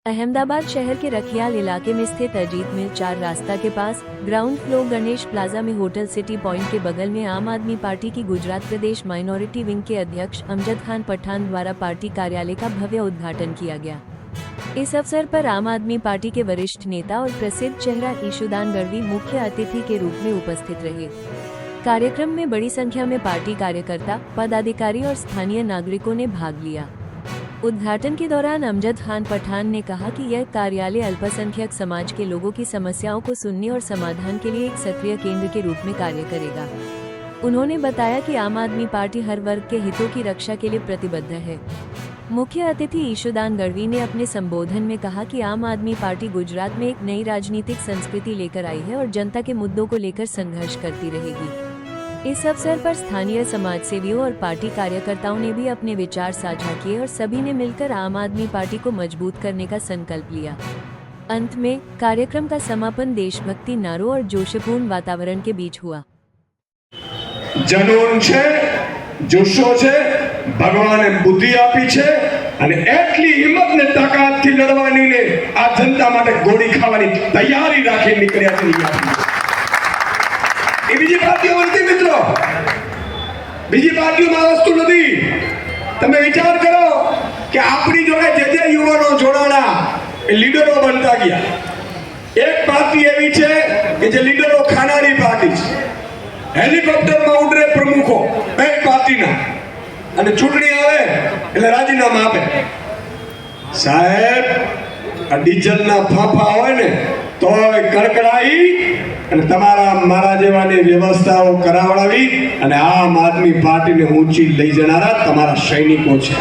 अहमदाबाद शहर के रखियाल इलाके में स्थित अजीत मिल 4 रास्ता के पास ग्राउंड फ्लोर गणेश प्लाजा में होटल सिटी पॉइंट के बगल में आम आदमी पार्टी की गुजरात प्रदेश माइनॉरिटी विंग के अध्यक्ष अमजद खान पठान द्वारा पार्टी कार्यालय का भव्य उद्घाटन किया गया। इस अवसर पर आम आदमी पार्टी के वरिष्ठ नेता और प्रसिद्ध चेहरा ईशुदान गढ़वी मुख्य अतिथि के रूप में उपस्थित रहे। कार्यक्रम में बड़ी संख्या में पार्टी कार्यकर्ता, पदाधिकारी और स्थानीय नागरिकों ने भाग लिया। उद्घाटन के दौरान अमजद खान पठान ने कहा कि यह कार्यालय अल्पसंख्यक समाज के लोगों की समस्याओं को सुनने और समाधान के लिए एक सक्रिय केंद्र के रूप में कार्य करेगा। उन्होंने बताया कि आम आदमी पार्टी हर वर्ग के हितों की रक्षा के लिए प्रतिबद्ध है। मुख्य अतिथि ईशुदान गढ़वी ने अपने संबोधन में कहा कि आम आदमी पार्टी गुजरात में एक नई राजनीतिक संस्कृति लेकर आई है और जनता के मुद्दों को लेकर संघर्ष करती रहेगी। इस अवसर पर स्थानीय समाजसेवियों और पार्टी कार्यकर्ताओं ने भी अपने विचार साझा किए और सभी ने मिलकर आम आदमी पार्टी को मजबूत करने का संकल्प लिया। अंत में कार्यक्रम का समापन देशभक्ति नारों और जोशपूर्ण वातावरण के बीच हुआ। जनून छे, जोशो छे, भगवाने बुद्धि आपी छे અને એટલી હિંમત ને તાકાતથી લડવાની ને આ જનતા માટે ગોળી ખાવાની તૈયારી રાખી નીકળ્યા છે। એ બીજી પાર્ટીઓ નથી મિત્રો, બીજી પાર્ટીઓમાં આ વસ્તુ નથી। તમે વિચાર કરો કે આપણી જોડે જે યુવાનો જોડાણા એ લીડરો બનતા ગયા। એક પાર્ટી એવી છે કે જે લીડરો ખાનારી પાર્ટી છે। હેલિકોપ્ટરમાં ઉડરે પ્રમુખો એક પાર્ટીના અને ચૂંટણી આવે એટલે રાજીનામા આપે। સાહેબ આ ડીઝલના ફાંફા હોય ને તોય કડકડાઈ અને તમારા મારા જેવાની વ્યવસ્થાઓ કરાવડાવી અને આમ આદમી પાર્ટીને ઊંચી લઈ જનારા તમારા સૈનિકો છે।